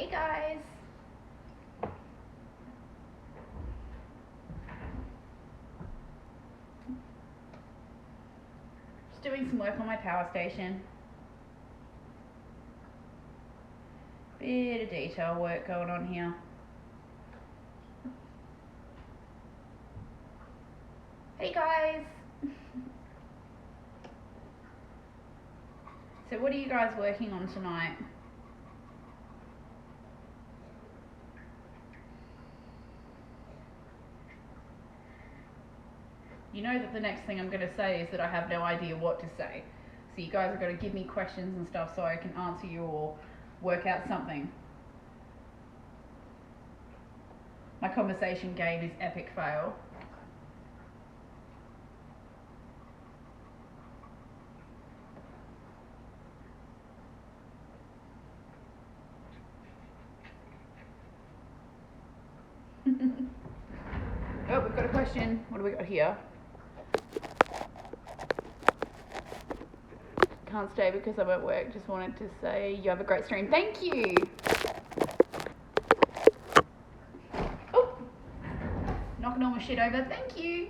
Hey guys. Just doing some work on my power station. Bit of detail work going on here. Hey guys. So what are you guys working on tonight? You know that the next thing I'm going to say is that I have no idea what to say. So you guys are going to give me questions and stuff so I can answer you or work out something. My conversation game is epic fail. Oh, we've got a question. What do we got here? Can't stay because I'm at work. Just wanted to say you have a great stream. Thank you. Oh, knocking all my shit over. Thank you.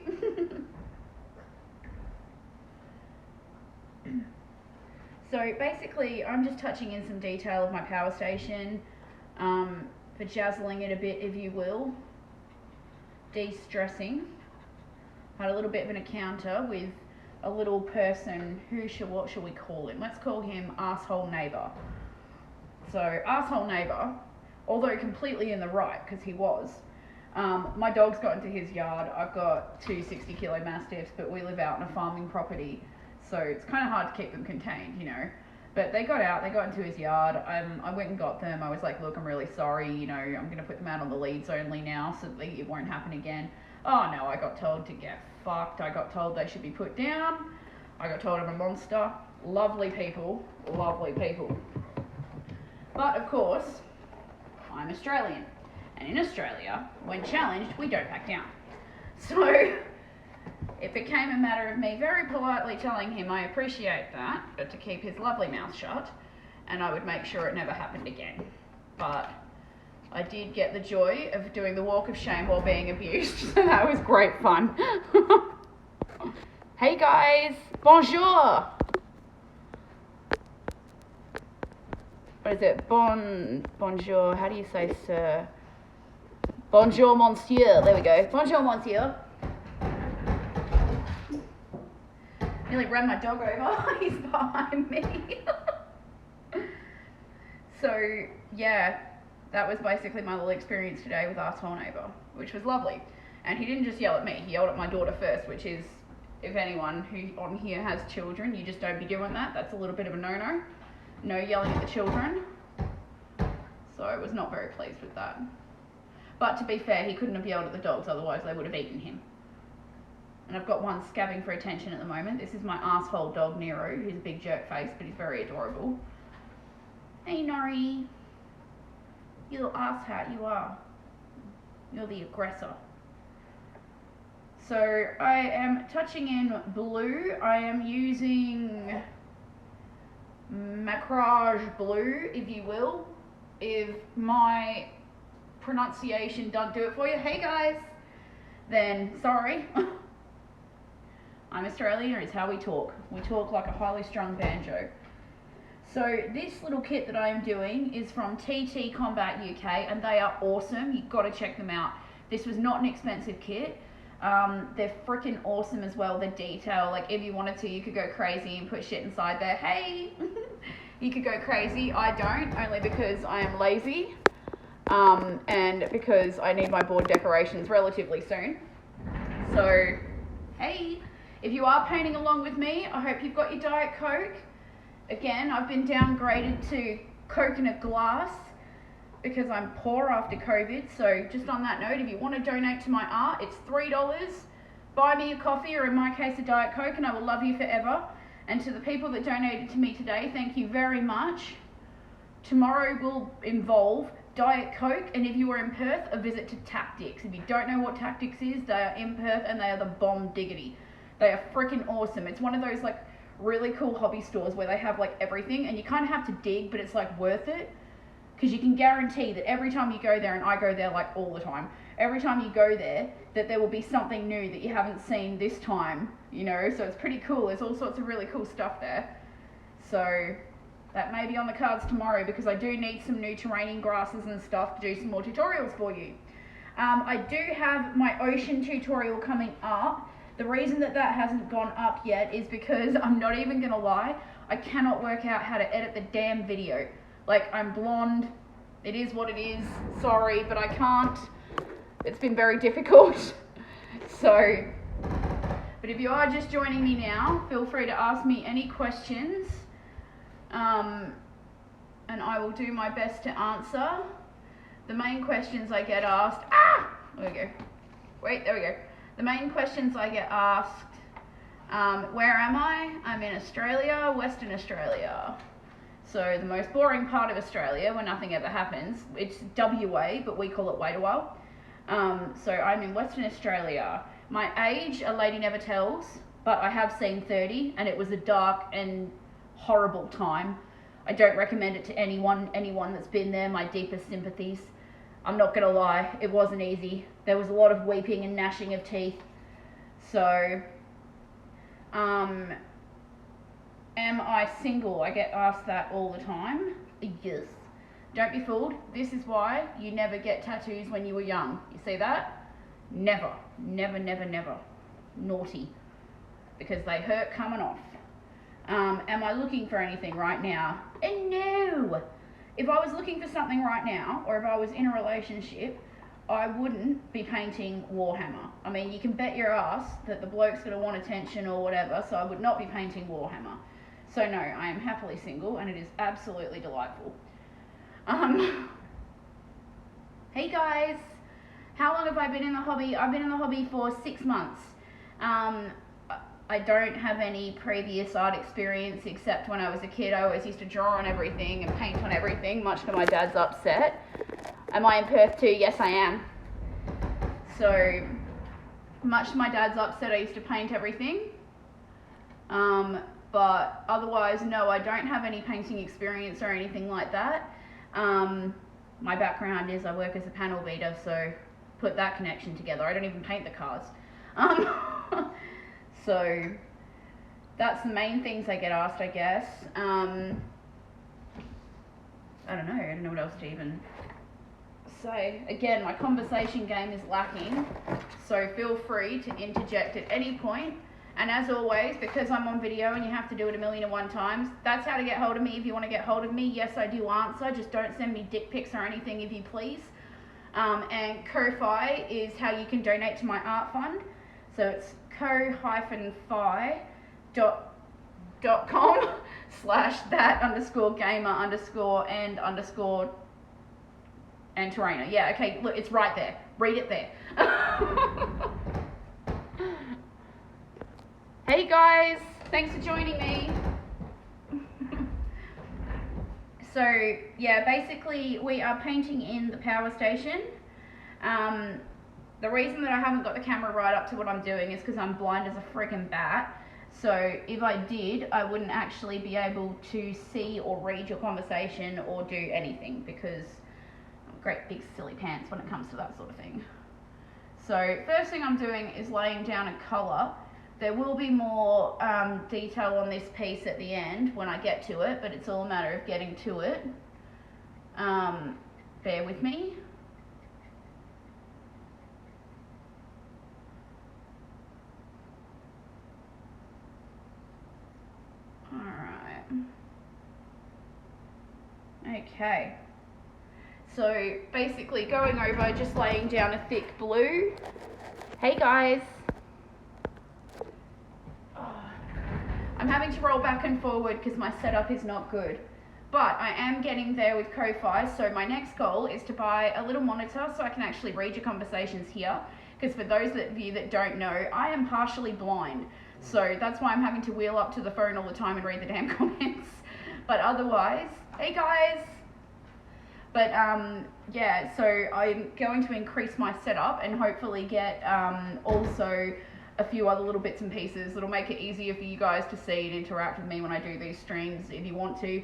So basically, I'm just touching in some detail of my power station, vajazzling it a bit, if you will. De-stressing. Had a little bit of an encounter with a little person what shall we call him? Let's call him Arsehole Neighbour. So, Arsehole Neighbour, although completely in the right, because he was, my dog's got into his yard. I've got two 60-kilo Mastiffs, but we live out on a farming property, so it's kind of hard to keep them contained, you know. But they got out, they got into his yard. I went and got them. I was like, look, I'm really sorry, you know, I'm going to put them out on the leads only now so that it won't happen again. Oh no, I got told to get fucked. I got told they should be put down. I got told I'm a monster. Lovely people, lovely people. But of course, I'm Australian. And in Australia, when challenged, we don't back down. So it became a matter of me very politely telling him I appreciate that, but to keep his lovely mouth shut, and I would make sure it never happened again. But I did get the joy of doing the walk of shame while being abused, so that was great fun. Hey guys, bonjour. What is it? Bonjour, how do you say sir? Bonjour monsieur, there we go. Bonjour monsieur. Nearly ran my dog over, he's behind me. So, yeah, that was basically my little experience today with Arsehole Neighbour, which was lovely. And he didn't just yell at me, he yelled at my daughter first, which is, if anyone who on here has children, you just don't be doing that. That's a little bit of a no-no. No yelling at the children. So I was not very pleased with that. But to be fair, he couldn't have yelled at the dogs, otherwise they would have eaten him. And I've got one scabbing for attention at the moment. This is my asshole dog, Nero, who's a big jerk face, but he's very adorable. Hey, Nori. You little asshat, you are. You're the aggressor. So, I am touching in blue. I am using Macrage Blue, if you will. If my pronunciation doesn't do it for you, hey guys, then sorry. I'm Australian, it's how we talk. We talk like a highly strung banjo. So this little kit that I am doing is from TT Combat UK, and they are awesome. You've got to check them out. This was not an expensive kit. They're freaking awesome as well. The detail, like if you wanted to, you could go crazy and put shit inside there. Hey, you could go crazy. I don't, only because I am lazy, and because I need my board decorations relatively soon. So, hey. If you are painting along with me, I hope you've got your Diet Coke. Again, I've been downgraded to coconut glass because I'm poor after COVID. So just on that note, if you want to donate to my art, it's $3. Buy me a coffee, or in my case, a Diet Coke, and I will love you forever. And to the people that donated to me today, thank you very much. Tomorrow will involve Diet Coke, and if you are in Perth, a visit to Tactics. If you don't know what Tactics is, they are in Perth and they are the bomb diggity. They are freaking awesome. It's one of those like really cool hobby stores where they have like everything, and you kind of have to dig, but it's like worth it. because you can guarantee that every time you go there, and I go there like all the time, every time you go there, that there will be something new that you haven't seen this time, you know, so it's pretty cool. There's all sorts of really cool stuff there. So that may be on the cards tomorrow, because I do need some new terraining grasses and stuff to do some more tutorials for you. I do have my ocean tutorial coming up. The reason that hasn't gone up yet is because, I'm not even gonna lie, I cannot work out how to edit the damn video. Like, I'm blonde, it is what it is, sorry, but I can't. It's been very difficult. So, but if you are just joining me now, feel free to ask me any questions, and I will do my best to answer. The main questions I get asked, there we go. Wait, there we go. The main questions I get asked, where am I? I'm in Australia, Western Australia. So the most boring part of Australia, where nothing ever happens, it's WA, but we call it wait a while. So I'm in Western Australia. My age, a lady never tells, but I have seen 30, and it was a dark and horrible time. I don't recommend it to anyone that's been there. My deepest sympathies. I'm not gonna lie, it wasn't easy. There was a lot of weeping and gnashing of teeth. So, am I single? I get asked that all the time. Yes. Don't be fooled. This is why you never get tattoos when you were young. You see that? Never. Never, never, never. Naughty. Because they hurt coming off. Am I looking for anything right now? No. If I was looking for something right now, or if I was in a relationship, I wouldn't be painting Warhammer. I mean, you can bet your ass that the bloke's going to want attention or whatever, so I would not be painting Warhammer. So no, I am happily single, and it is absolutely delightful. Hey guys, how long have I been in the hobby? I've been in the hobby for 6 months. I don't have any previous art experience, except when I was a kid. I always used to draw on everything and paint on everything, much to my dad's upset. Am I in Perth too? Yes, I am. So, much to my dad's upset, I used to paint everything. But otherwise, no, I don't have any painting experience or anything like that. My background is I work as a panel beater, so put that connection together. I don't even paint the cards. So that's the main things I get asked, I guess. I don't know what else to even say. Again, my conversation game is lacking, so feel free to interject at any point. And as always, because I'm on video and you have to do it 1,000,001 times, that's how to get hold of me if you want to get hold of me. Yes, I do answer, just don't send me dick pics or anything if you please. And Ko-Fi is how you can donate to my art fund. So it's ko-fi.com/that_gamer_and terrainer. Yeah, okay, look, it's right there. Read it there. Hey guys, thanks for joining me. So, yeah, basically we are painting in the power station. The reason that I haven't got the camera right up to what I'm doing is because I'm blind as a freaking bat. So if I did, I wouldn't actually be able to see or read your conversation or do anything, because I'm great big silly pants when it comes to that sort of thing. So first thing I'm doing is laying down a colour. There will be more detail on this piece at the end when I get to it, but it's all a matter of getting to it. Bear with me. Alright. Okay. So basically going over, just laying down a thick blue. Hey guys. I'm having to roll back and forward because my setup is not good. But I am getting there with Ko-Fi, so my next goal is to buy a little monitor so I can actually read your conversations here. Because for those of you that don't know, I am partially blind. So that's why I'm having to wheel up to the phone all the time and read the damn comments. But otherwise, hey guys! But yeah, so I'm going to increase my setup and hopefully get also a few other little bits and pieces that'll make it easier for you guys to see and interact with me when I do these streams if you want to.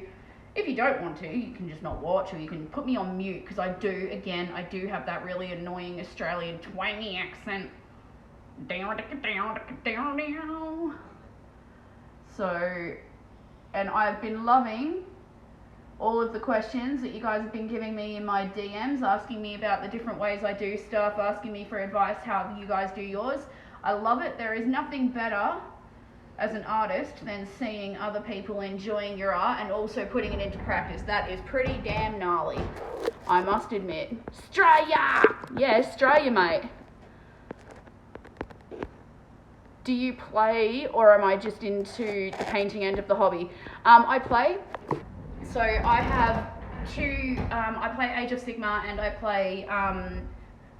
If you don't want to, you can just not watch, or you can put me on mute, because I do have that really annoying Australian twangy accent. So, and I've been loving all of the questions that you guys have been giving me in my DMs, asking me about the different ways I do stuff, asking me for advice how you guys do yours. I love it. There is nothing better as an artist than seeing other people enjoying your art and also putting it into practice. That is pretty damn gnarly, I must admit. Australia! Yeah, Australia, mate. Do you play, or am I just into the painting end of the hobby? I play. So I have two, I play Age of Sigmar and I play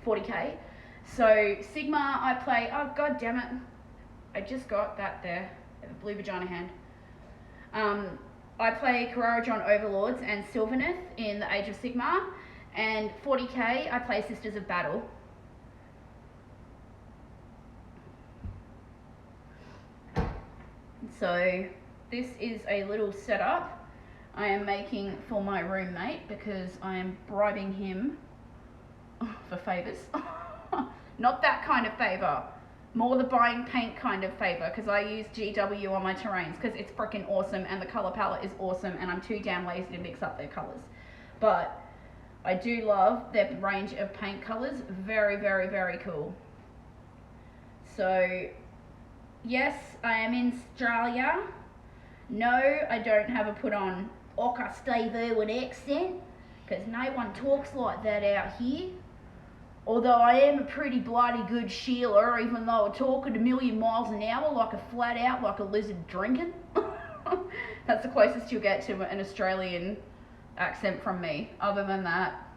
40k. So Sigmar I play, oh god damn it, I just got that there, the blue vagina hand. I play Karajan Overlords and Sylvaneth in the Age of Sigmar, and 40k I play Sisters of Battle. So this is a little setup I am making for my roommate because I am bribing him for favours. Not that kind of favour, more the buying paint kind of favour, because I use GW on my terrains because it's freaking awesome and the colour palette is awesome and I'm too damn lazy to mix up their colours. But I do love their range of paint colours, very, very, very cool. So yes, I am in Australia. No, I don't have a put on Ocker Steve Irwin accent, because no one talks like that out here. Although I am a pretty bloody good Sheila, even though I talk at a million miles an hour like a flat out, like a lizard drinking. That's the closest you'll get to an Australian accent from me. Other than that,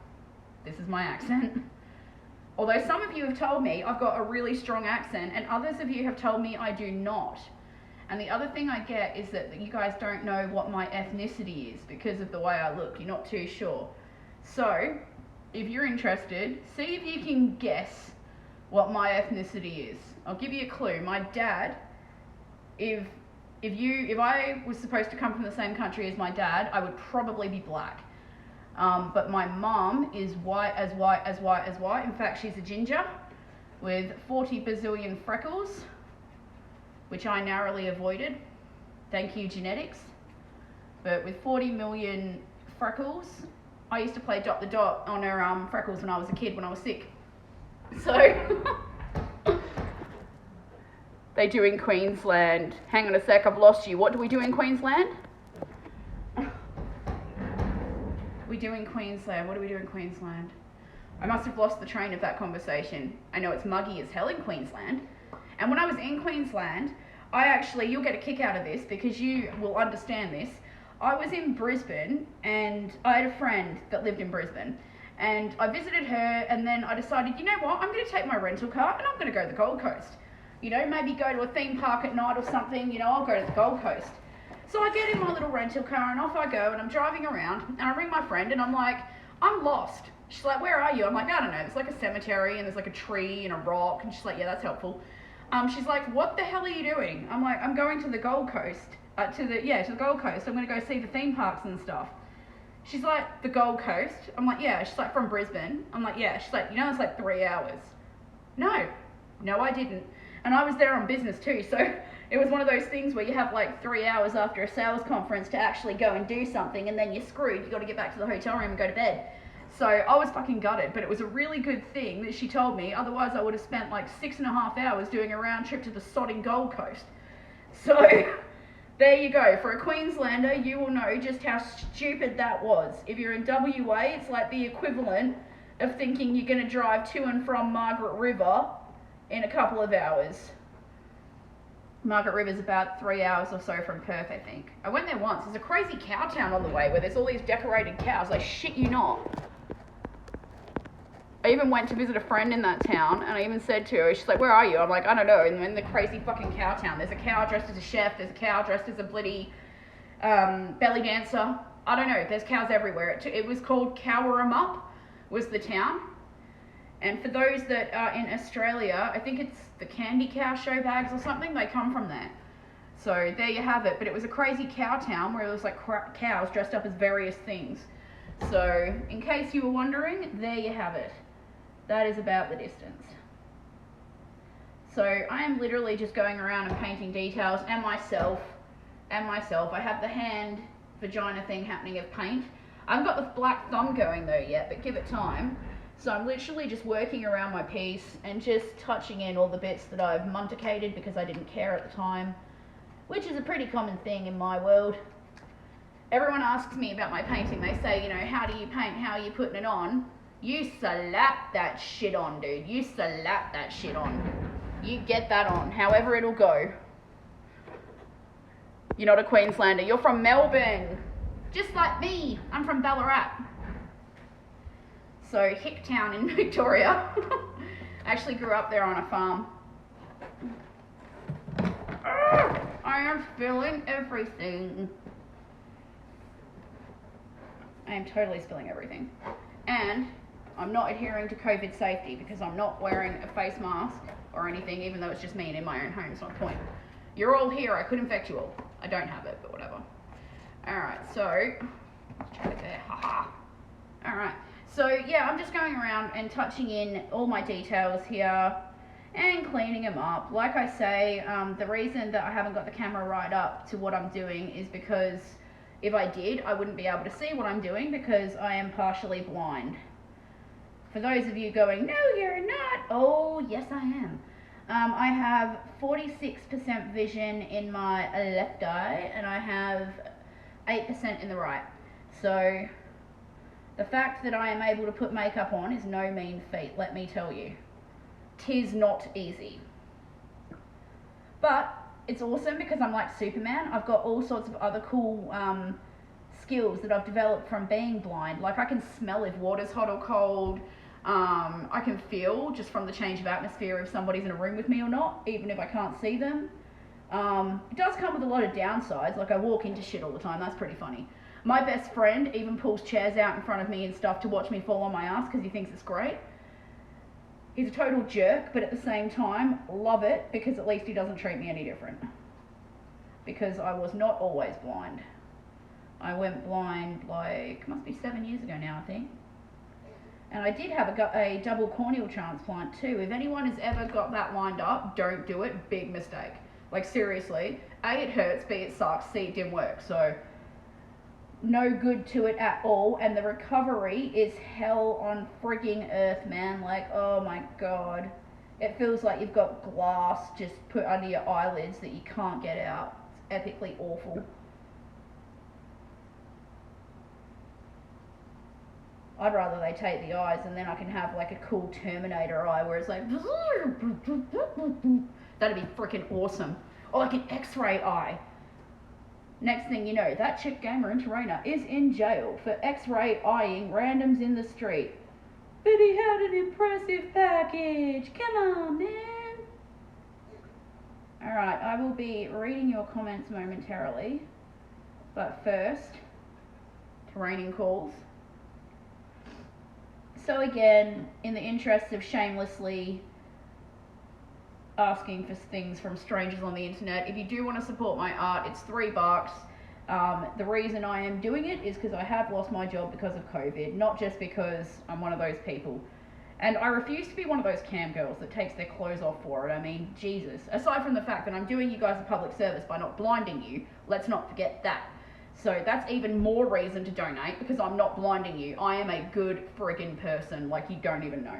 this is my accent. Although some of you have told me I've got a really strong accent, and others of you have told me I do not. And the other thing I get is that you guys don't know what my ethnicity is because of the way I look. You're not too sure. So, if you're interested, see if you can guess what my ethnicity is. I'll give you a clue. My dad, if I was supposed to come from the same country as my dad, I would probably be black. But my mum is white as white as white as white. In fact, she's a ginger with 40 bazillion freckles, which I narrowly avoided. Thank you, genetics. But with 40 million freckles, I used to play dot the dot on her freckles when I was a kid, when I was sick. So, they do in Queensland. Hang on a sec, I've lost you. What do we do in Queensland? We do in Queensland. What do we do in Queensland? I must have lost the train of that conversation. I know it's muggy as hell in Queensland. And when I was in Queensland, you'll get a kick out of this because you will understand this. I was in Brisbane and I had a friend that lived in Brisbane, and I visited her, and then I decided, you know what, I'm going to take my rental car and I'm going to go to the Gold Coast. You know, maybe go to a theme park at night or something, you know, I'll go to the Gold Coast. So I get in my little rental car and off I go, and I'm driving around and I ring my friend and I'm like, I'm lost. She's like, where are you? I'm like, I don't know, it's like a cemetery and there's like a tree and a rock. And she's like, yeah, that's helpful. She's like, what the hell are you doing? I'm like, I'm going to the Gold Coast, to the Gold Coast. I'm going to go see the theme parks and stuff. She's like, the Gold Coast? I'm like, yeah. She's like, from Brisbane? I'm like, yeah. She's like, you know, it's like 3 hours. No, I didn't. And I was there on business too, so it was one of those things where you have like 3 hours after a sales conference to actually go and do something, and then you're screwed. You got to get back to the hotel room and go to bed. So I was fucking gutted, but it was a really good thing that she told me. Otherwise, I would have spent like 6.5 hours doing a round trip to the sodding Gold Coast. So there you go. For a Queenslander, you will know just how stupid that was. If you're in WA, it's like the equivalent of thinking you're going to drive to and from Margaret River in a couple of hours. Margaret River's about 3 hours or so from Perth, I think. I went there once. There's a crazy cow town on the way where there's all these decorated cows. I shit you not. I even went to visit a friend in that town, and I even said to her, she's like, where are you? I'm like, I don't know. And in the crazy fucking cow town, there's a cow dressed as a chef, there's a cow dressed as a bloody belly dancer. I don't know, there's cows everywhere. It was called Cowaramup, was the town. And for those that are in Australia, I think it's the Candy Cow show bags or something, they come from there. So there you have it. But it was a crazy cow town where it was like cows dressed up as various things. So in case you were wondering, there you have it. That is about the distance. So I am literally just going around and painting details and myself. I have the hand vagina thing happening of paint. I haven't got the black thumb going though yet, but give it time. So I'm literally just working around my piece and just touching in all the bits that I've munticated because I didn't care at the time, which is a pretty common thing in my world. Everyone asks me about my painting. They say, you know, how do you paint? How are you putting it on? You slap that shit on, dude. You slap that shit on. You get that on, however it'll go. You're not a Queenslander. You're from Melbourne. Just like me. I'm from Ballarat. So, Hicktown in Victoria. I actually grew up there on a farm. I am spilling everything. I am totally spilling everything. And I'm not adhering to COVID safety because I'm not wearing a face mask or anything, even though it's just me and in my own home. It's not the point. You're all here. I could infect you all. I don't have it, but whatever. Alright, so let's try it there. Haha. Alright. So yeah, I'm just going around and touching in all my details here and cleaning them up. Like I say, the reason that I haven't got the camera right up to what I'm doing is because if I did, I wouldn't be able to see what I'm doing because I am partially blind. For those of you going, no, you're not. Oh, yes, I am. I have 46% vision in my left eye and I have 8% in the right. So the fact that I am able to put makeup on is no mean feat, let me tell you. 'Tis not easy. But it's awesome because I'm like Superman. I've got all sorts of other cool skills that I've developed from being blind. Like I can smell if water's hot or cold. I can feel just from the change of atmosphere if somebody's in a room with me or not, even if I can't see them. It does come with a lot of downsides, like I walk into shit all the time. That's pretty funny. My best friend even pulls chairs out in front of me and stuff to watch me fall on my ass because he thinks it's great. He's a total jerk, but at the same time, love it because at least he doesn't treat me any different. Because I was not always blind. I went blind like, must be 7 years ago now, I think. And I did have a double corneal transplant too. If anyone has ever got that lined up, don't do it. Big mistake. Like seriously, A, it hurts, B, it sucks, C, it didn't work. So no good to it at all. And the recovery is hell on frigging earth, man. Like, oh my God. It feels like you've got glass just put under your eyelids that you can't get out. It's epically awful. I'd rather they take the eyes and then I can have like a cool Terminator eye where it's like that'd be freaking awesome. Or like an X-ray eye. Next thing you know, that chick gamer in Torena is in jail for X-ray eyeing randoms in the street. But he had an impressive package. Come on, man. Alright, I will be reading your comments momentarily. But first, training calls. So again, in the interest of shamelessly asking for things from strangers on the internet, if you do want to support my art, it's $3. The reason I am doing it is because I have lost my job because of COVID, not just because I'm one of those people. And I refuse to be one of those cam girls that takes their clothes off for it. I mean, Jesus. Aside from the fact that I'm doing you guys a public service by not blinding you, let's not forget that. So that's even more reason to donate because I'm not blinding you. I am a good friggin' person like you don't even know.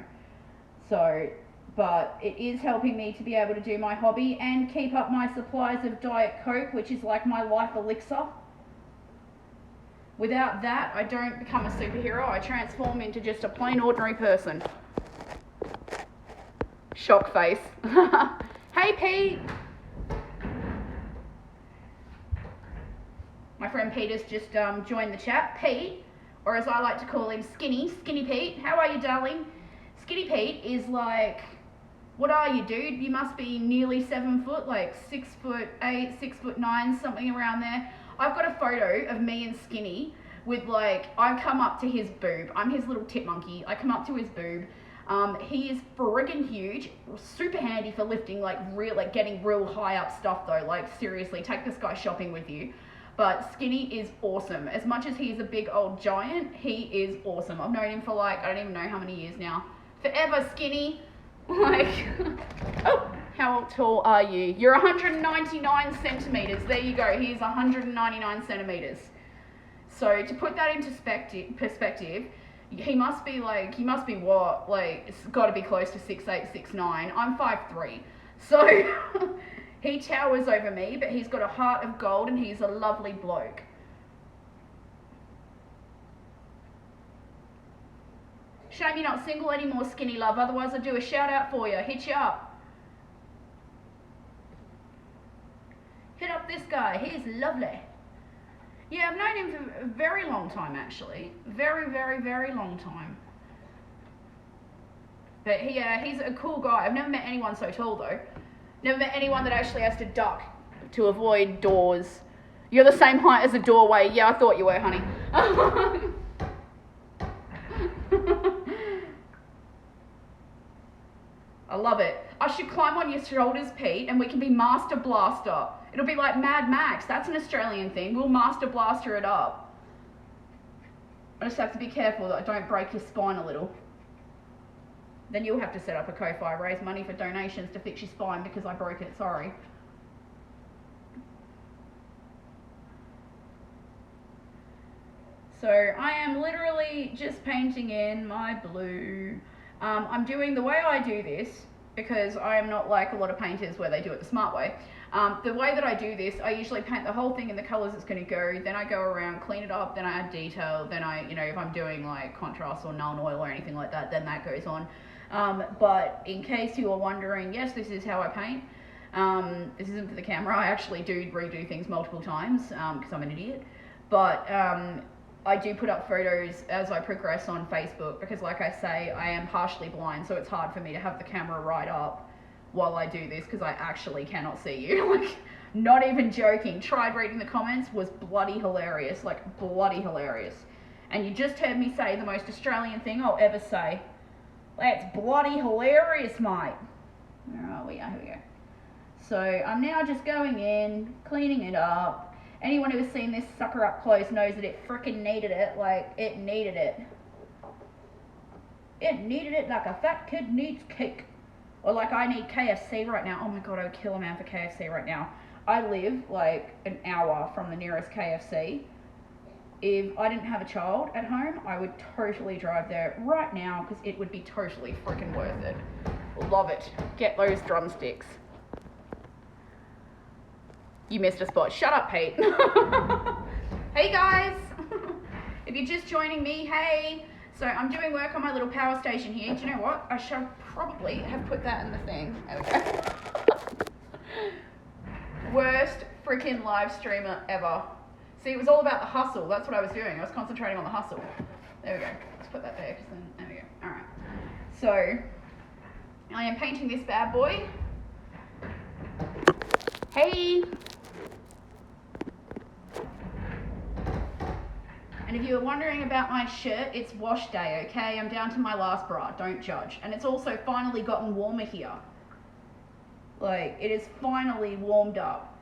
So, but it is helping me to be able to do my hobby and keep up my supplies of Diet Coke, which is like my life elixir. Without that, I don't become a superhero. I transform into just a plain ordinary person. Shock face. Hey, Pete. My friend Peter's just joined the chat. Pete, or as I like to call him, Skinny Pete. How are you, darling? Skinny Pete is like, what are you, dude? You must be nearly 7 foot, like 6'8", 6'9", something around there. I've got a photo of me and Skinny with like, I come up to his boob. I'm his little tit monkey. I come up to his boob. He is friggin' huge, super handy for lifting, like getting real high up stuff though. Like seriously, take this guy shopping with you. But Skinny is awesome. As much as he's a big old giant, he is awesome. I've known him for like, I don't even know how many years now. Forever, Skinny. Like, oh, how tall are you? You're 199 centimeters. There you go. He's 199 centimeters. So to put that into perspective, he must be what? Like, it's got to be close to 6'8", 6'9". I'm 5'3". So he towers over me, but he's got a heart of gold and he's a lovely bloke. Shame you're not single anymore, Skinny love. Otherwise I'd do a shout out for you. Hit you up. Hit up this guy. He's lovely. Yeah, I've known him for a very long time, actually. Very, very, very long time. But he's a cool guy. I've never met anyone so tall, though. Never met anyone that actually has to duck to avoid doors. You're the same height as a doorway. Yeah, I thought you were, honey. I love it. I should climb on your shoulders, Pete, and we can be Master Blaster. It'll be like Mad Max. That's an Australian thing. We'll Master Blaster it up. I just have to be careful that I don't break your spine a little. Then you'll have to set up a Ko-Fi, raise money for donations to fix your spine because I broke it. Sorry. So I am literally just painting in my blue. I'm doing the way I do this because I am not like a lot of painters where they do it the smart way. The way that I do this, I usually paint the whole thing in the colors it's going to go, then I go around, clean it up, then I add detail, then if I'm doing like contrast or null oil or anything like that, then that goes on. But in case you are wondering, yes, this is how I paint. This isn't for the camera. I actually do redo things multiple times because I'm an idiot. But I do put up photos as I progress on Facebook because, like I say, I am partially blind, so it's hard for me to have the camera right up while I do this because I actually cannot see you. Like, not even joking. Tried reading the comments, was bloody hilarious. Like, bloody hilarious. And you just heard me say the most Australian thing I'll ever say. That's bloody hilarious, mate. Where are we? Here we go. So I'm now just going in, cleaning it up. Anyone who has seen this sucker up close knows that it frickin' needed it. Like, it needed it. It needed it like a fat kid needs cake. Or like I need KFC right now. Oh my god, I would kill a man for KFC right now. I live like an hour from the nearest KFC. If I didn't have a child at home, I would totally drive there right now because it would be totally freaking worth it. Love it. Get those drumsticks. You missed a spot. Shut up, Pete. Hey guys. If you're just joining me, hey. So I'm doing work on my little power station here. Do you know what? I shall probably have put that in the thing. There we go. Worst freaking live streamer ever. See, it was all about the hustle. That's what I was doing. I was concentrating on the hustle. There we go. Let's put that there. There we go. All right. So I am painting this bad boy. Hey. And if you were wondering about my shirt, it's wash day, okay? I'm down to my last bra, don't judge. And it's also finally gotten warmer here. Like, it is finally warmed up.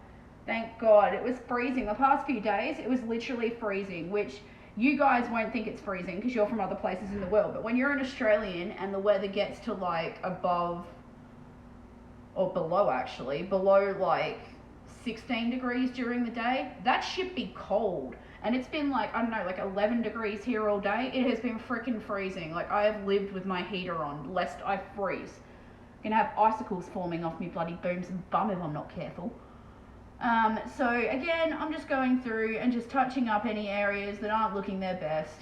Thank God. It was freezing. The past few days, it was literally freezing, which you guys won't think it's freezing because you're from other places in the world. But when you're an Australian and the weather gets to like above, or below actually, below like 16 degrees during the day, that should be cold. And it's been like, I don't know, like 11 degrees here all day. It has been freaking freezing. Like, I have lived with my heater on, lest I freeze. I'm gonna have icicles forming off me bloody booms and bum if I'm not careful. So again, I'm just going through and just touching up any areas that aren't looking their best.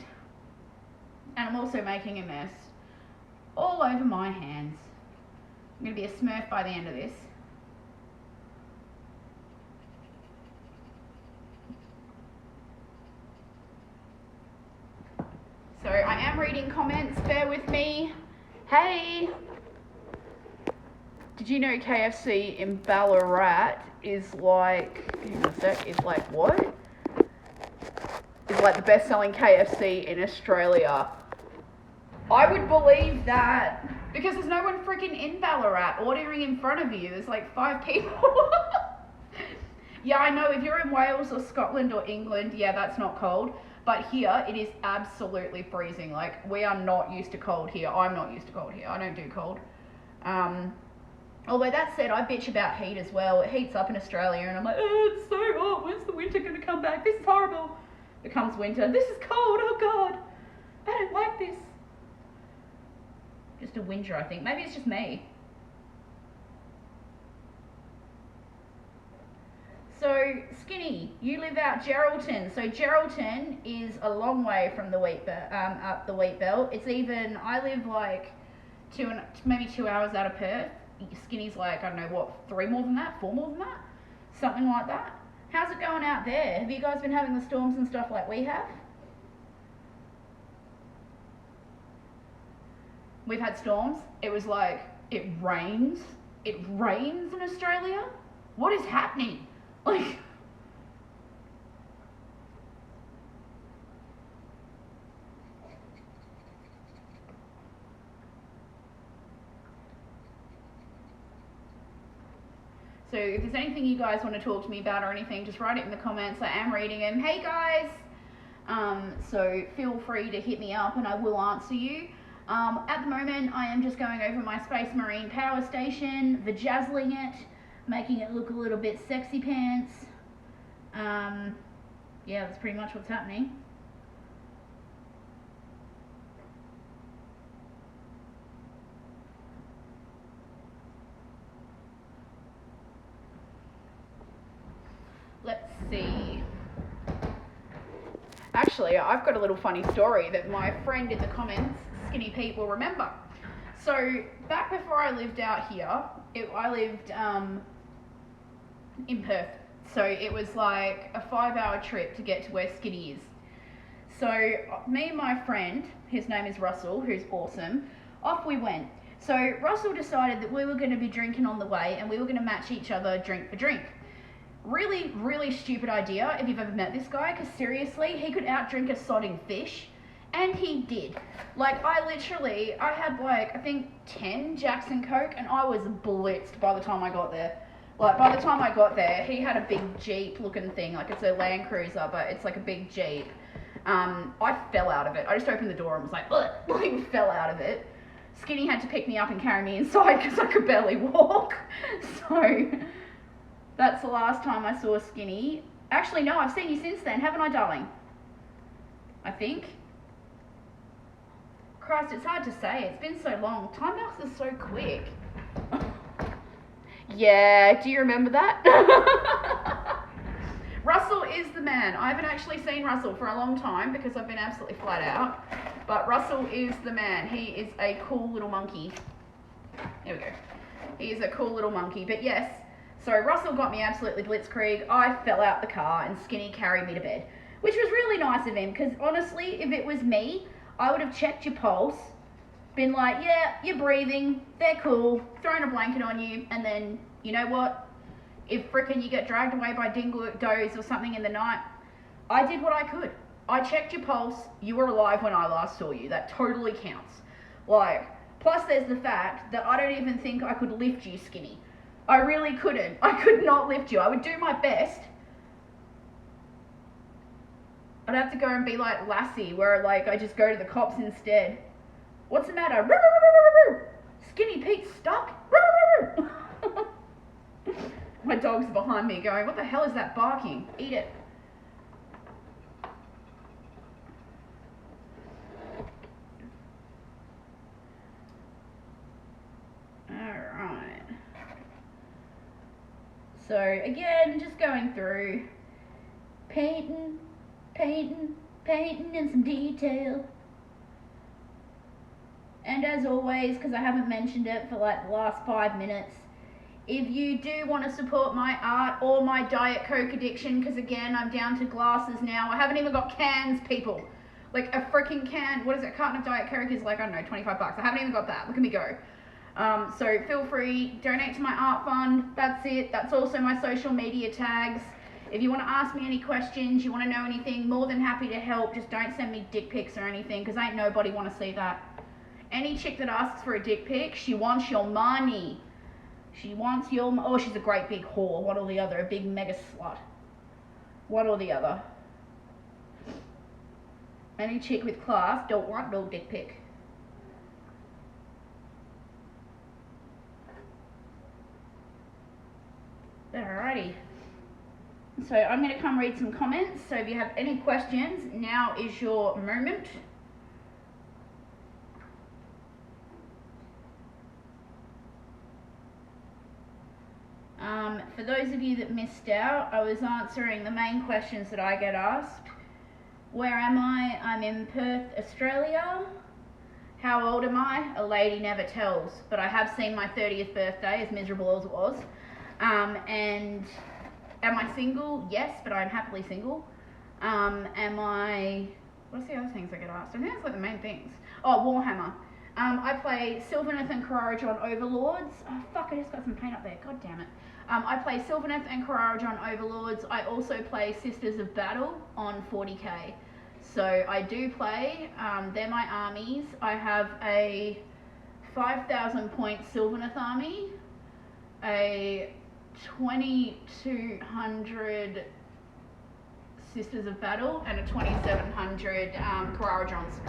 And I'm also making a mess all over my hands. I'm gonna be a smurf by the end of this. So I am reading comments, bear with me. Hey! Did you know KFC in Ballarat is like, hang on a sec, is like what? Is like the best selling KFC in Australia. I would believe that. Because there's no one freaking in Ballarat ordering in front of you. There's like 5 people. Yeah, I know, if you're in Wales or Scotland or England, yeah, that's not cold. But here, it is absolutely freezing. Like, we are not used to cold here. I'm not used to cold here. I don't do cold. Although that said, I bitch about heat as well. It heats up in Australia and I'm like, oh, it's so hot. When's the winter going to come back? This is horrible. It comes winter. This is cold. Oh, God. I don't like this. Just a whinger, I think. Maybe it's just me. So, Skinny, you live out Geraldton. So, Geraldton is a long way from the up the wheat belt. It's even, I live like maybe 2 hours out of Perth. Skinny's like, I don't know what, 3 more than that? 4 more than that? Something like that. How's it going out there? Have you guys been having the storms and stuff like we have? We've had storms. It was like, it rains. It rains in Australia? What is happening? Like, so if there's anything you guys want to talk to me about or anything, just write it in the comments. I am reading them. Hey guys! So feel free to hit me up and I will answer you. At the moment, I am just going over my Space Marine power station, vajazzling it, making it look a little bit sexy pants. Yeah, that's pretty much what's happening. Let's see. Actually, I've got a little funny story that my friend in the comments, Skinny Pete, will remember. So, back before I lived out here, I lived in Perth. So, it was like a 5-hour trip to get to where Skinny is. So, me and my friend, his name is Russell, who's awesome, off we went. So, Russell decided that we were going to be drinking on the way and we were going to match each other drink for drink. Really, really stupid idea if you've ever met this guy, because seriously, he could outdrink a sodding fish, and he did. Like, I had like, I think 10 Jackson Coke, and I was blitzed by the time I got there. Like, by the time I got there, he had a big Jeep looking thing, like it's a Land Cruiser, but it's like a big Jeep. I fell out of it. I just opened the door and was like, ugh, like, fell out of it. Skinny had to pick me up and carry me inside because I could barely walk. So, that's the last time I saw Skinny. Actually, no, I've seen you since then, haven't I, darling? I think. Christ, it's hard to say. It's been so long. Time passes so quick. Yeah, do you remember that? Russell is the man. I haven't actually seen Russell for a long time because I've been absolutely flat out. But Russell is the man. He is a cool little monkey. There we go. He is a cool little monkey. But yes, so Russell got me absolutely blitzkrieg. I fell out the car and Skinny carried me to bed, which was really nice of him because honestly, if it was me, I would have checked your pulse, been like, yeah, you're breathing, they're cool, thrown a blanket on you, and then, you know what, if frickin' you get dragged away by dingoes or something in the night, I did what I could. I checked your pulse, you were alive when I last saw you. That totally counts. Like, plus there's the fact that I don't even think I could lift you, Skinny. I really couldn't. I could not lift you. I would do my best. I'd have to go and be like Lassie, where like I just go to the cops instead. What's the matter? Skinny Pete's stuck. My dog's behind me going, what the hell is that barking? Eat it. Alright. So again, just going through painting in some detail. And as always, because I haven't mentioned it for like the last 5 minutes, if you do want to support my art or my Diet Coke addiction, because again, I'm down to glasses now. I haven't even got cans, people. Like a freaking can, what is it, a carton of Diet Coke is like, I don't know, 25 bucks. I haven't even got that. Look at me go. So feel free, donate to my art fund. That's it. That's also my social media tags. If you want to ask me any questions, you want to know anything, more than happy to help. Just don't send me dick pics or anything, because ain't nobody want to see that. Any chick that asks for a dick pic, she wants your money. She wants your... Oh, she's a great big whore. What or the other? A big mega slut. What or the other? Any chick with class don't want no dick pic. Alrighty. So I'm going to come read some comments. So if you have any questions, now is your moment. For those of you that missed out, I was answering the main questions that I get asked. Where am I? I'm in Perth, Australia. How old am I? A lady never tells, but I have seen my 30th birthday, as miserable as it was. And am I single? Yes, but I'm happily single. Am I... What's the other things I get asked? I think that's like the main things. Oh, Warhammer. I play Sylvaneth and Karajan Overlords. Oh, fuck, I just got some paint up there. God damn it. I play Sylvaneth and Karajan Overlords. I also play Sisters of Battle on 40k. So I do play. They're my armies. I have a 5,000 point Sylvaneth army, a 2,200 Sisters of Battle, and a 2,700 Kararajons.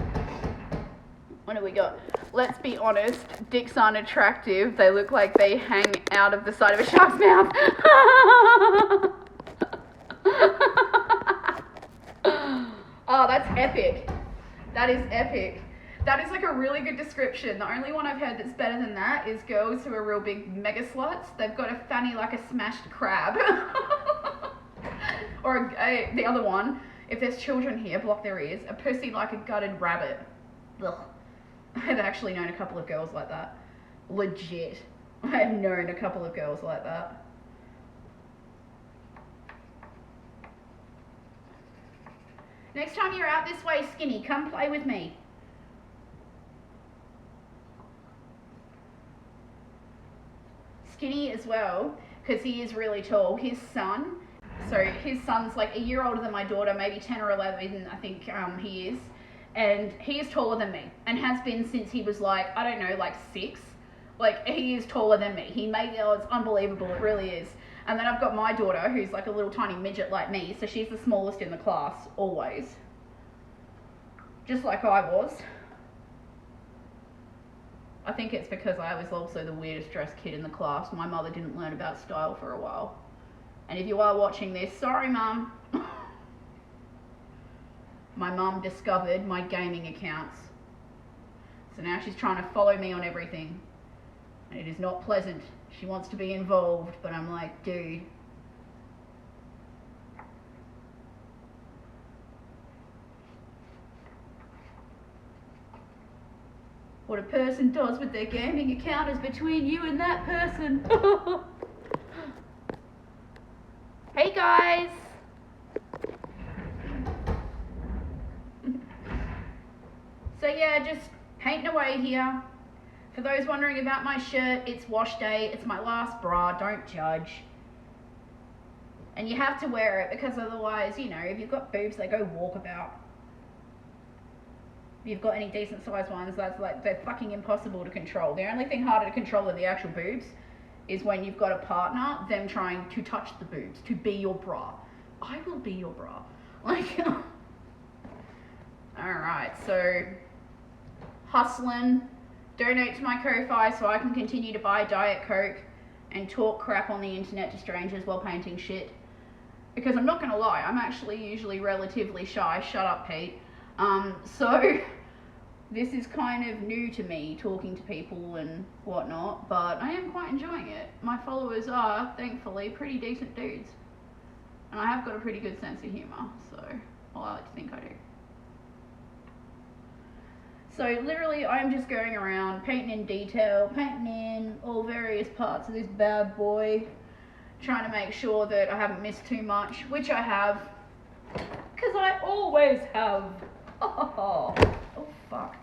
What do we got? Let's be honest, dicks aren't attractive. They look like they hang out of the side of a shark's mouth. Oh, that's epic. That is epic. That is like a really good description. The only one I've heard that's better than that is girls who are real big mega sluts. They've got a fanny like a smashed crab. Or the other one, if there's children here, block their ears, a pussy like a gutted rabbit. Ugh. I've actually known a couple of girls like that. Legit. I've known a couple of girls like that. Next time you're out this way, Skinny, come play with me. Skinny as well, because he is really tall. His son's like a year older than my daughter, maybe 10 or 11, I think he is. And he is taller than me, and has been since he was like, I don't know, like 6. Like, he is taller than me. It's unbelievable, it really is. And then I've got my daughter, who's like a little tiny midget like me, so she's the smallest in the class, always. Just like I was. I think it's because I was also the weirdest dressed kid in the class. My mother didn't learn about style for a while. And if you are watching this, sorry, Mum. My mum discovered my gaming accounts. So now she's trying to follow me on everything. And it is not pleasant. She wants to be involved, but I'm like, dude. What a person does with their gaming account is between you and that person. Hey guys! So yeah, just painting away here. For those wondering about my shirt, it's wash day. It's my last bra, don't judge. And you have to wear it because otherwise, you know, if you've got boobs, they go walkabout. If you've got any decent sized ones, that's like, they're fucking impossible to control. The only thing harder to control than the actual boobs is when you've got a partner, them trying to touch the boobs, to be your bra. I will be your bra. Like, alright, so hustling, donate to my Ko-Fi so I can continue to buy Diet Coke and talk crap on the internet to strangers while painting shit. Because I'm not gonna lie, I'm actually usually relatively shy. Shut up, Pete. So this is kind of new to me, talking to people and whatnot, but I am quite enjoying it. My followers are, thankfully, pretty decent dudes. And I have got a pretty good sense of humour, so, well, I like to think I do. So literally I'm just going around painting in detail, painting in all various parts of this bad boy, trying to make sure that I haven't missed too much, which I have, because I always have. Oh fuck.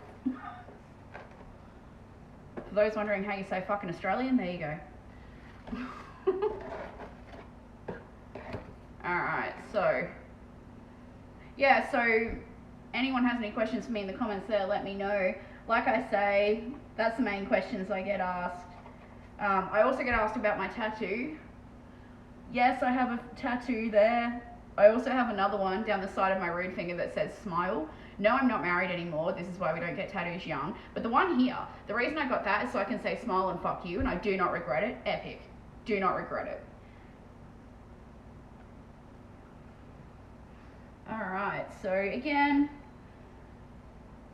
For those wondering how you say fucking Australian, there you go. Alright, so yeah, so anyone has any questions for me in the comments there, let me know. like I say, that's the main questions I get asked. I also get asked about my tattoo. Yes, I have a tattoo there. I also have another one down the side of my rude finger that says smile. No, I'm not married anymore. This is why we don't get tattoos young. But the one here, the reason I got that is so I can say smile and fuck you, and I do not regret it. Epic. Do not regret it. Alright, so again,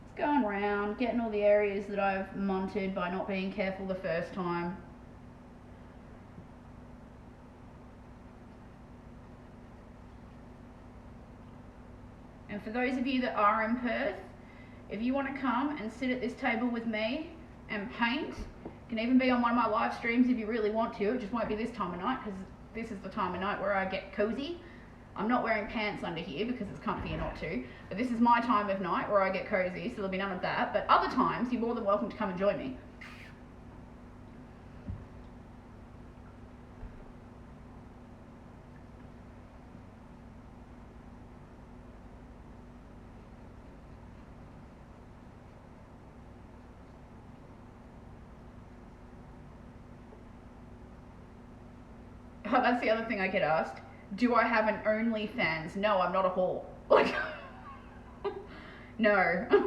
it's going around, getting all the areas that I've munted by not being careful the first time. And for those of you that are in Perth, if you want to come and sit at this table with me and paint, you can even be on one of my live streams if you really want to. It just won't be this time of night, because this is the time of night where I get cozy. I'm not wearing pants under here because it's comfier not to, but this is my time of night where I get cozy, so there'll be none of that. But other times, you're more than welcome to come and join me. Oh, that's the other thing I get asked. Do I have an OnlyFans? No, I'm not a whore. Like, no. If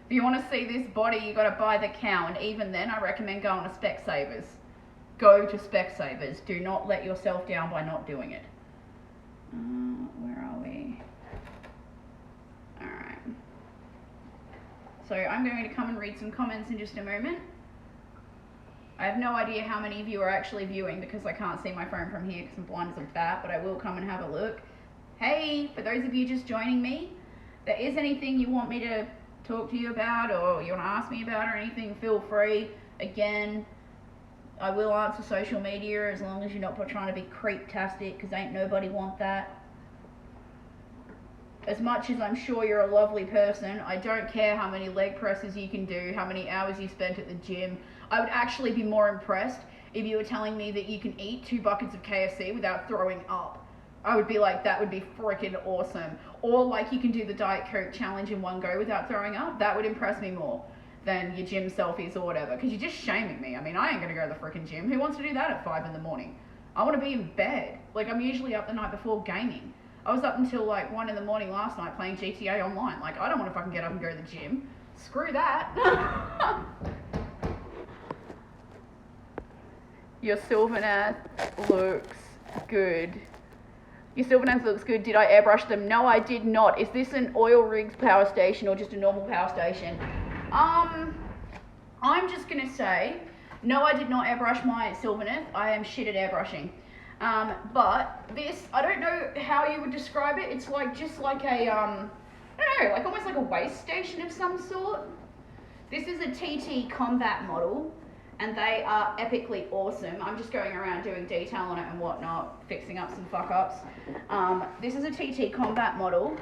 you want to see this body, you got to buy the cow, and even then, I recommend going to Specsavers. Go to Specsavers. Do not let yourself down by not doing it. Where are we? Alright. So I'm going to come and read some comments in just a moment. I have no idea how many of you are actually viewing because I can't see my phone from here because I'm blind as a bat, but I will come and have a look. Hey, for those of you just joining me, if there is anything you want me to talk to you about or you want to ask me about or anything, feel free. Again, I will answer social media as long as you're not trying to be creep-tastic, because ain't nobody want that. As much as I'm sure you're a lovely person, I don't care how many leg presses you can do, how many hours you spent at the gym. I would actually be more impressed if you were telling me that you can eat 2 buckets of KFC without throwing up. I would be like, that would be freaking awesome. Or like you can do the Diet Coke challenge in one go without throwing up. That would impress me more than your gym selfies or whatever, because you're just shaming me. I mean, I ain't gonna go to the freaking gym. Who wants to do that at 5 in the morning? I want to be in bed. Like, I'm usually up the night before gaming. I was up until like 1 in the morning last night playing GTA Online. Like, I don't want to fucking get up and go to the gym. Screw that. Your Sylvaneth looks good. Your Sylvaneth looks good. Did I airbrush them? No, I did not. Is this an oil rigs power station or just a normal power station? I'm just going to say, no, I did not airbrush my Sylvaneth. I am shit at airbrushing. But this, I don't know how you would describe it. It's like, just like a, I don't know, like almost like a waste station of some sort. This is a TT Combat model, and they are epically awesome. I'm just going around doing detail on it and whatnot, fixing up some fuck-ups. This is a TT Combat model,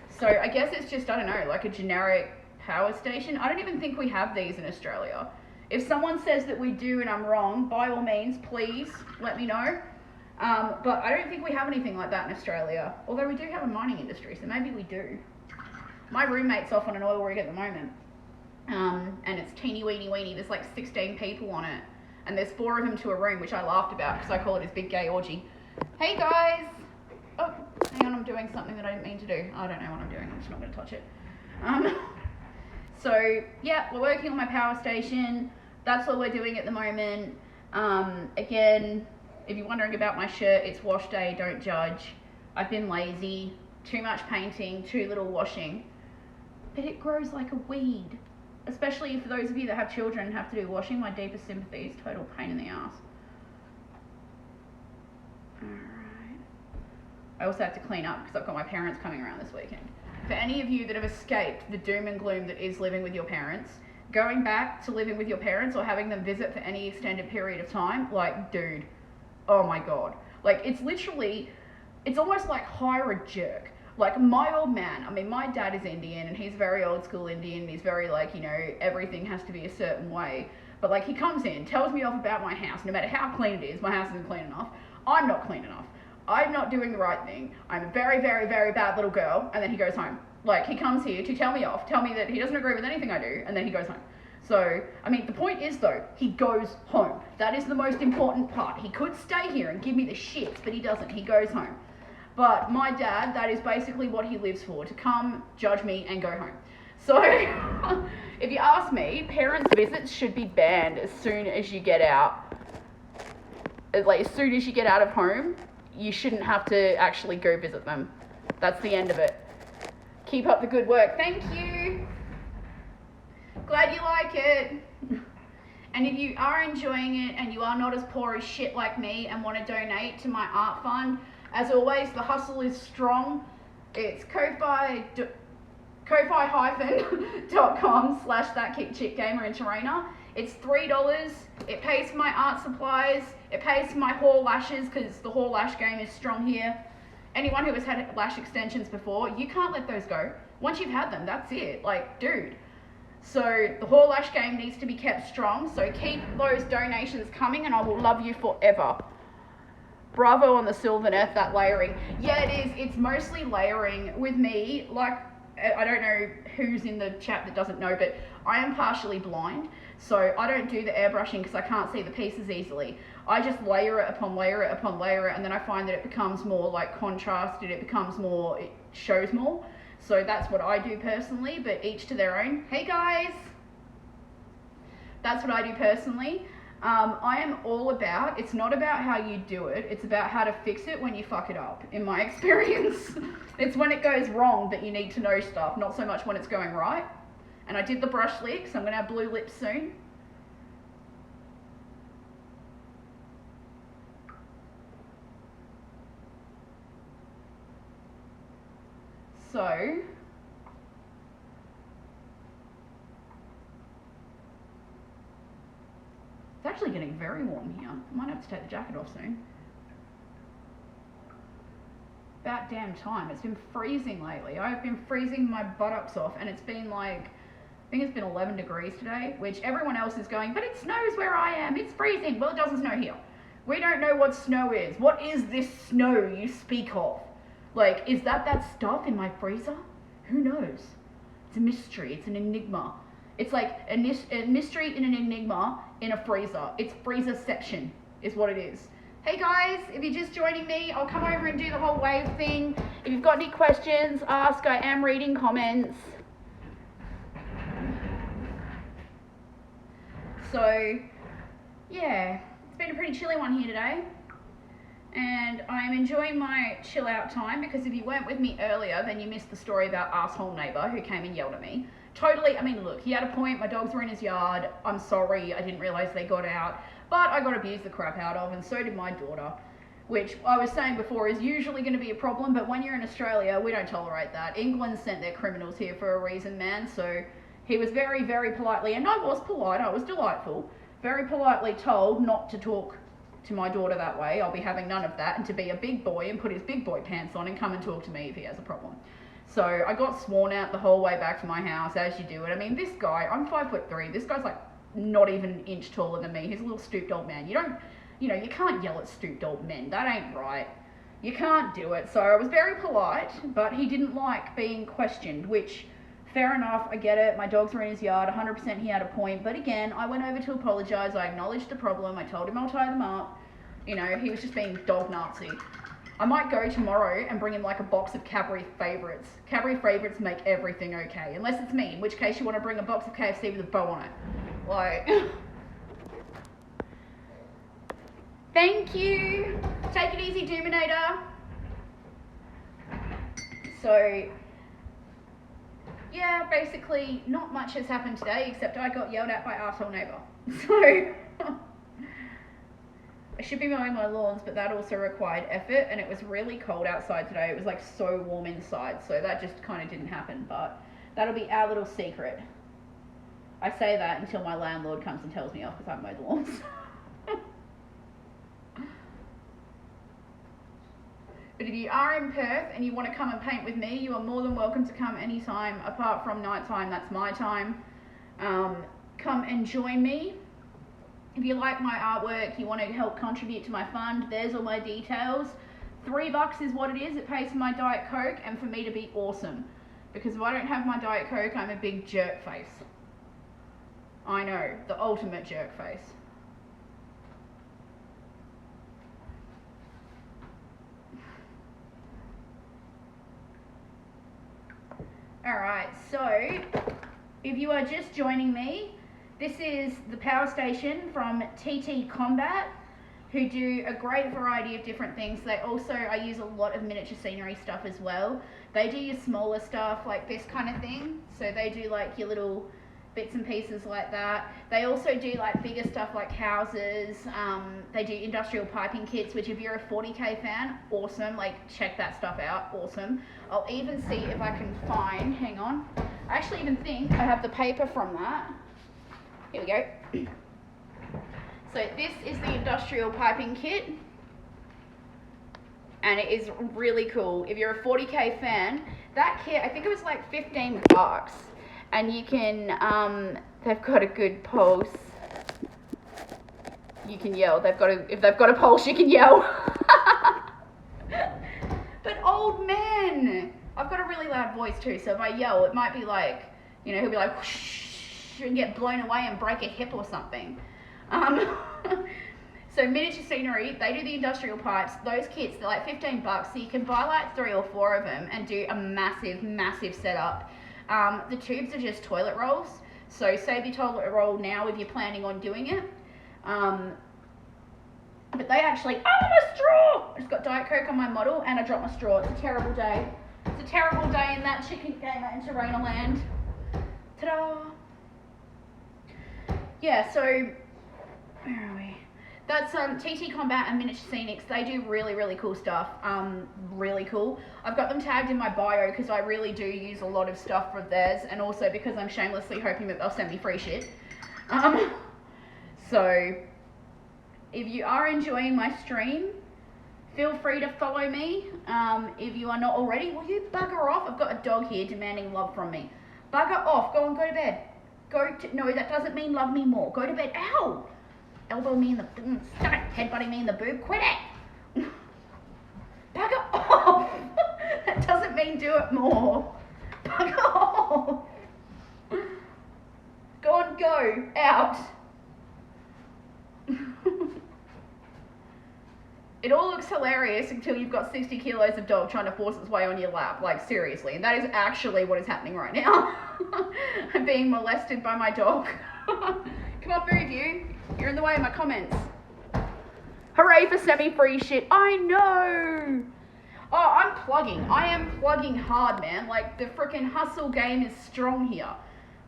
so I guess it's just, I don't know, like a generic power station. I don't even think we have these in Australia. If someone says that we do and I'm wrong, by all means, please let me know. But I don't think we have anything like that in Australia, although we do have a mining industry, so maybe we do. My roommate's off on an oil rig at the moment. And it's teeny weeny weeny, there's like 16 people on it, and there's 4 of them to a room, which I laughed about because I call it his big gay orgy. Hey guys! Oh, hang on, I'm doing something that I didn't mean to do. I don't know what I'm doing, I'm just not going to touch it. So yeah, we're working on my power station. That's all we're doing at the moment. Again, if you're wondering about my shirt, it's wash day, don't judge. I've been lazy, too much painting, too little washing. But it grows like a weed. Especially for those of you that have children and have to do washing, my deepest sympathies, total pain in the ass. Alright. I also have to clean up because I've got my parents coming around this weekend. For any of you that have escaped the doom and gloom that is living with your parents, going back to living with your parents or having them visit for any extended period of time, like, dude, oh my god. Like, it's literally, it's almost like hire a jerk. Like, my old man, I mean, my dad is Indian, and he's very old school Indian, he's very, like, you know, everything has to be a certain way. But, like, he comes in, tells me off about my house, no matter how clean it is, my house isn't clean enough. I'm not clean enough. I'm not doing the right thing. I'm a very, very, very bad little girl, and then he goes home. Like, he comes here to tell me off, tell me that he doesn't agree with anything I do, and then he goes home. So, I mean, the point is though, he goes home. That is the most important part. He could stay here and give me the shits, but he doesn't. He goes home. But my dad, that is basically what he lives for, to come, judge me, and go home. So, if you ask me, parents' visits should be banned as soon as you get out. Like, as soon as you get out of home, you shouldn't have to actually go visit them. That's the end of it. Keep up the good work. Thank you. Glad you like it. And if you are enjoying it and you are not as poor as shit like me and want to donate to my art fund, as always, the hustle is strong. It's ko-fi.com/thatkickchickgamer in Torena. It's $3. It pays for my art supplies. It pays for my Hall lashes because the Hall lash game is strong here. Anyone who has had lash extensions before, you can't let those go. Once you've had them, that's it. Like, dude. So the Hall lash game needs to be kept strong. So keep those donations coming and I will love you forever. Bravo on the Sylvaneth, that layering. Yeah, it is. It's mostly layering. With me, like, I don't know who's in the chat that doesn't know, but I am partially blind. So I don't do the airbrushing because I can't see the pieces easily. I just layer it upon layer it upon layer it, and then I find that it becomes more like contrasted. It becomes more, it shows more. So that's what I do personally, but each to their own. Hey guys! That's what I do personally. I am all about, it's not about how you do it, it's about how to fix it when you fuck it up, in my experience. It's when it goes wrong that you need to know stuff, not so much when it's going right. And I did the brush lick, so I'm going to have blue lips soon. So, it's actually getting very warm here. I might have to take the jacket off soon. About damn time. It's been freezing lately. I've been freezing my buttocks off and it's been like, I think it's been 11 degrees today, which everyone else is going, but it snows where I am. It's freezing. Well, it doesn't snow here. We don't know what snow is. What is this snow you speak of? Like, is that stuff in my freezer? Who knows? It's a mystery. It's an enigma. It's like a mystery in an enigma in a freezer. It's freezerception is what it is. Hey guys, if you're just joining me, I'll come over and do the whole wave thing. If you've got any questions, ask. I am reading comments. So, yeah, it's been a pretty chilly one here today. And I'm enjoying my chill out time because if you weren't with me earlier, then you missed the story about asshole neighbour who came and yelled at me. Totally, I mean, look, he had a point. My dogs were in his yard. I'm sorry, I didn't realise they got out. But I got abused the crap out of, and so did my daughter. Which I was saying before is usually going to be a problem, but when you're in Australia, we don't tolerate that. England sent their criminals here for a reason, man. So he was very, very politely, and I was polite, I was delightful, very politely told not to talk to my daughter that way. I'll be having none of that, and to be a big boy and put his big boy pants on and come and talk to me if he has a problem. So I got sworn out the whole way back to my house, as you do it. I mean, this guy, I'm 5'3", this guy's like not even an inch taller than me. He's a little stooped old man. You can't yell at stooped old men. That ain't right. You can't do it. So I was very polite, but he didn't like being questioned, which, fair enough, I get it. My dogs were in his yard, 100% he had a point. But again, I went over to apologise. I acknowledged the problem. I told him I'll tie them up. You know, he was just being dog Nazi. I might go tomorrow and bring him like a box of Cadbury Favourites. Cadbury Favourites make everything okay. Unless it's me, in which case you want to bring a box of KFC with a bow on it. Like... Thank you. Take it easy, Doominator. So, yeah, basically not much has happened today except I got yelled at by arsehole neighbour. So, I should be mowing my lawns, but that also required effort, and it was really cold outside today. It was like so warm inside, so that just kind of didn't happen, but that'll be our little secret. I say that until my landlord comes and tells me off because I mowed the lawns. But if you are in Perth and you want to come and paint with me, you are more than welcome to come anytime, apart from night time, that's my time. Come and join me. If you like my artwork, you want to help contribute to my fund, there's all my details. $3 is what it is. It pays for my Diet Coke and for me to be awesome. Because if I don't have my Diet Coke, I'm a big jerk face. I know, the ultimate jerk face. Alright, so if you are just joining me, this is the power station from TT Combat, who do a great variety of different things. They also, I use a lot of miniature scenery stuff as well. They do your smaller stuff, like this kind of thing. So they do like your little bits and pieces like that. They also do like bigger stuff like houses. They do industrial piping kits, which if you're a 40K fan, awesome. Like check that stuff out, awesome. I'll even see if I can find, hang on. I actually even think I have the paper from that. Here we go. So this is the industrial piping kit, and it is really cool. If you're a 40K fan, that kit, I think it was like $15, and you can, they've got a good pulse. You can yell. If they've got a pulse, you can yell. But old man, I've got a really loud voice too, so if I yell, it might be like, you know, he'll be like, whoosh, and get blown away and break a hip or something. So miniature scenery, they do the industrial pipes. Those kits, they're like $15, so you can buy like 3 or 4 of them and do a massive setup. The tubes are just toilet rolls, so save your toilet roll now if you're planning on doing it. But they actually, oh, my straw! I just got Diet Coke on my model and I dropped my straw. It's a terrible day. It's a terrible day in that chicken gamer in Terrainer land. Ta-da! Yeah, so where are we? That's TT Combat and Miniature Scenics. They do really cool stuff. Really cool. I've got them tagged in my bio because I really do use a lot of stuff from theirs, and also because I'm shamelessly hoping that they'll send me free shit. So if you are enjoying my stream, feel free to follow me. If you are not already, will you bugger off? I've got a dog here demanding love from me. Bugger off. Go to bed. No, that doesn't mean love me more. Go to bed. Ow! Elbow me in the stomach, headbutting me in the boob. Quit it! Bugger off! That doesn't mean do it more. Bugger off! Go out. It all looks hilarious until you've got 60 kilos of dog trying to force its way on your lap. Like, seriously. And that is actually what is happening right now. I'm being molested by my dog. Come on, Fairy View. You're in the way of my comments. Hooray for semi-free shit. I know. Oh, I'm plugging. I am plugging hard, man. Like, the freaking hustle game is strong here.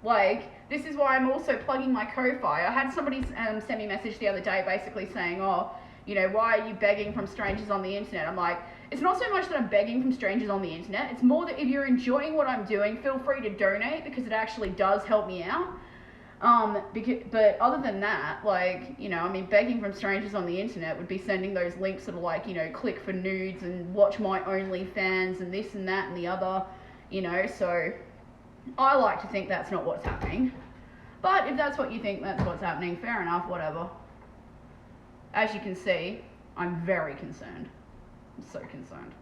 Like, this is why I'm also plugging my Ko-Fi. I had somebody send me a message the other day basically saying, oh, you know, why are you begging from strangers on the internet? I'm like, it's not so much that I'm begging from strangers on the internet. It's more that if you're enjoying what I'm doing, feel free to donate because it actually does help me out. But other than that, like, you know, I mean, begging from strangers on the internet would be sending those links that are like, you know, click for nudes and watch my OnlyFans and this and that and the other, you know, so I like to think that's not what's happening. But if that's what you think that's what's happening, fair enough, whatever. As you can see, I'm very concerned. I'm so concerned.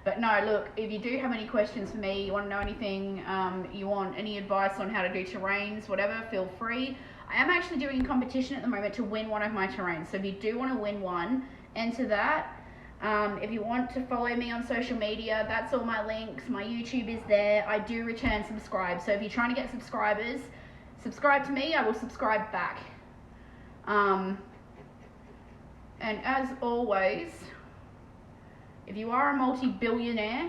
But no, look, if you do have any questions for me, you want to know anything, you want any advice on how to do terrains, whatever, feel free. I am actually doing a competition at the moment to win one of my terrains. So if you do want to win one, enter that. If you want to follow me on social media, that's all my links. My YouTube is there. I do return subscribe. So if you're trying to get subscribers, subscribe to me, I will subscribe back. And as always, if you are a multi-billionaire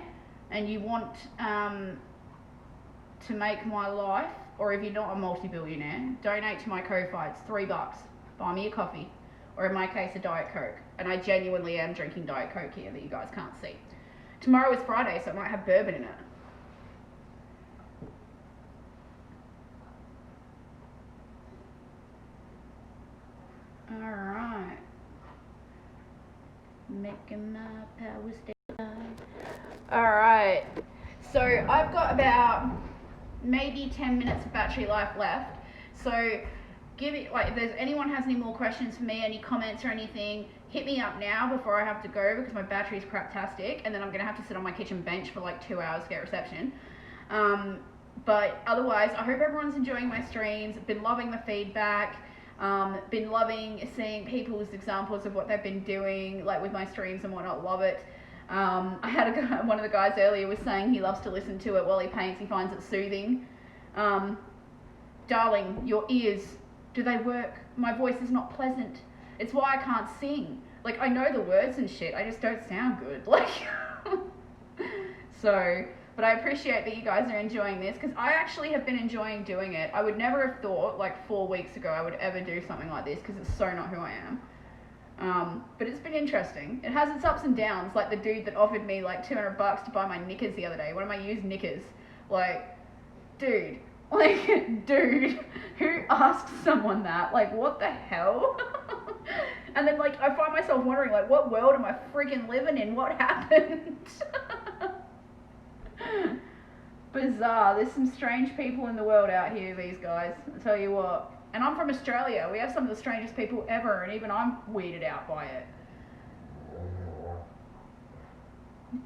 and you want to make my life, or if you're not a multi-billionaire, donate to my Ko-Fi. It's $3. Buy me a coffee, or in my case, a Diet Coke. And I genuinely am drinking Diet Coke here that you guys can't see. Tomorrow is Friday, so it might have bourbon in it. Alright. Making my power stay alive. Alright. So I've got about maybe 10 minutes of battery life left. So give it, like, if there's anyone has any more questions for me, any comments or anything, hit me up now before I have to go because my battery's craptastic and then I'm gonna have to sit on my kitchen bench for like 2 hours to get reception. But otherwise, I hope everyone's enjoying my streams. Been loving the feedback. Been loving seeing people's examples of what they've been doing, like with my streams and whatnot. Love it. I had a guy, one of the guys earlier was saying he loves to listen to it while he paints. He finds it soothing. Darling, your ears, do they work? My voice is not pleasant. It's why I can't sing. Like, I know the words and shit, I just don't sound good. Like, so, but I appreciate that you guys are enjoying this, because I actually have been enjoying doing it. I would never have thought, like 4 weeks ago, I would ever do something like this, because it's so not who I am. But it's been interesting. It has its ups and downs, like the dude that offered me like $200 to buy my knickers the other day, one of my used knickers. Like, dude, who asks someone that? Like, what the hell? And then, like, I find myself wondering, like, what world am I freaking living in? What happened? Bizarre. There's some strange people in the world out here, these guys. I'll tell you what. And I'm from Australia. We have some of the strangest people ever, and even I'm weirded out by it.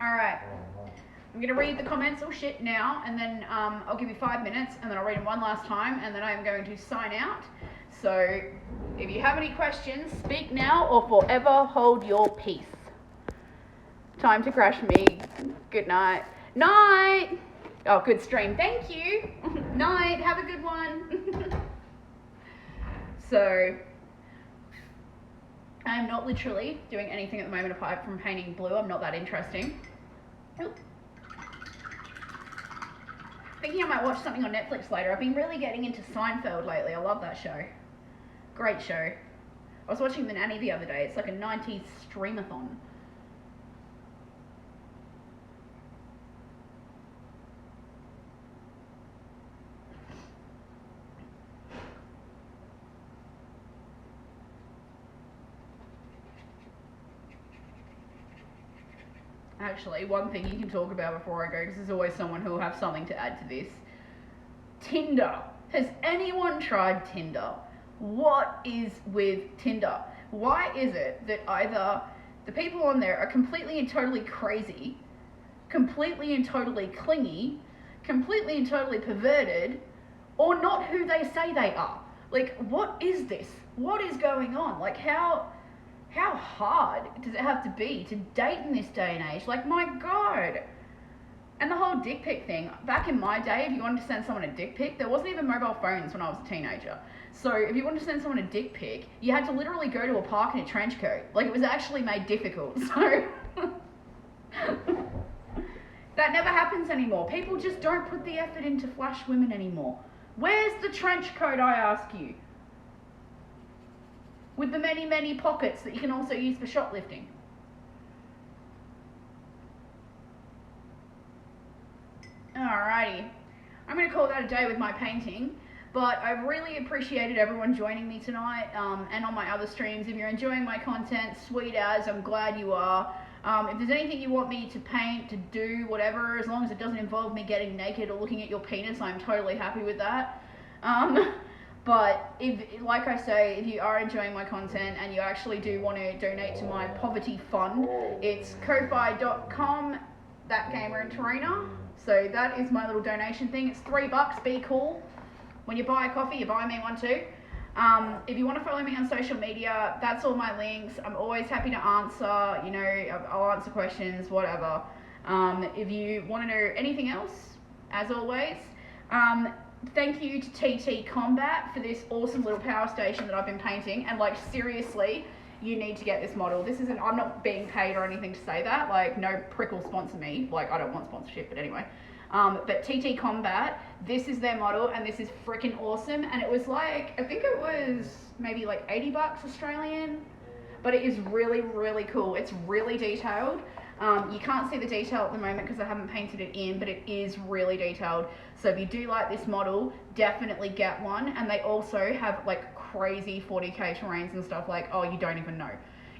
Alright. I'm going to read the comments or shit now, and then I'll give you 5 minutes, and then I'll read them one last time, and then I'm going to sign out. So, if you have any questions, speak now or forever hold your peace. Time to crash me. Good night. Night! Oh, good stream. Thank you. Night. Have a good one. So, I'm not literally doing anything at the moment apart from painting blue. I'm not that interesting. Oop. Thinking I might watch something on Netflix later. I've been really getting into Seinfeld lately. I love that show. Great show. I was watching The Nanny the other day. It's like a 90s streamathon. Actually, one thing you can talk about before I go, because there's always someone who will have something to add to this. Tinder. Has anyone tried Tinder? What is with Tinder? Why is it that either the people on there are completely and totally crazy, completely and totally clingy, completely and totally perverted, or not who they say they are? Like, what is this? What is going on? Like, how hard does it have to be to date in this day and age? Like, my God. And the whole dick pic thing, back in my day, if you wanted to send someone a dick pic, there wasn't even mobile phones when I was a teenager. So if you wanted to send someone a dick pic, you had to literally go to a park in a trench coat. Like, it was actually made difficult. So that never happens anymore. People just don't put the effort into flash women anymore. Where's the trench coat, I ask you? With the many, many pockets that you can also use for shoplifting. Alrighty. I'm going to call that a day with my painting. But I've really appreciated everyone joining me tonight, and on my other streams. If you're enjoying my content, sweet as, I'm glad you are. If there's anything you want me to paint, to do, whatever, as long as it doesn't involve me getting naked or looking at your penis, I'm totally happy with that. But if, like I say, if you are enjoying my content and you actually do want to donate to my poverty fund, it's ko-fi.com, that gamer in Torino. So that is my little donation thing. It's $3, be cool. When you buy a coffee, you buy me one too. If you want to follow me on social media, that's all my links. I'm always happy to answer, you know, I'll answer questions, whatever. If you want to know anything else, as always, thank you to TT Combat for this awesome little power station that I've been painting. And like, seriously, you need to get this model. This isn't, I'm not being paid or anything to say that. Like, no prick will sponsor me. Like, I don't want sponsorship, but anyway. But TT Combat, this is their model, and this is freaking awesome. And it was like, I think it was maybe like $80 Australian, but it is really, really cool. It's really detailed. You can't see the detail at the moment because I haven't painted it in, but it is really detailed. So if you do like this model, definitely get one. And they also have like crazy 40k terrains and stuff, like, oh, you don't even know.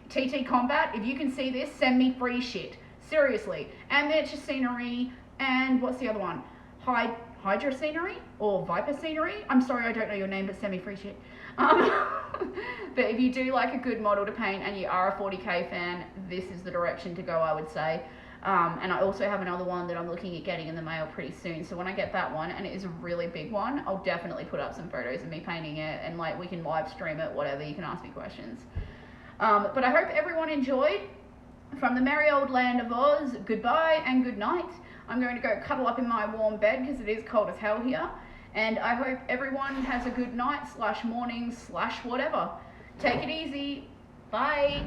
TT Combat, if you can see this, send me free shit. Seriously. And miniature scenery, and what's the other one? Hydra scenery or Viper scenery? I'm sorry, I don't know your name, but send me free shit. But if you do like a good model to paint and you are a 40k fan, this is the direction to go, I would say. And I also have another one that I'm looking at getting in the mail pretty soon. So when I get that one, and it is a really big one, I'll definitely put up some photos of me painting it, and like we can live stream it, whatever, you can ask me questions. But I hope everyone enjoyed. From the merry old land of Oz, goodbye and good night. I'm going to go cuddle up in my warm bed because it is cold as hell here. And I hope everyone has a good night / morning / whatever. Take it easy. Bye.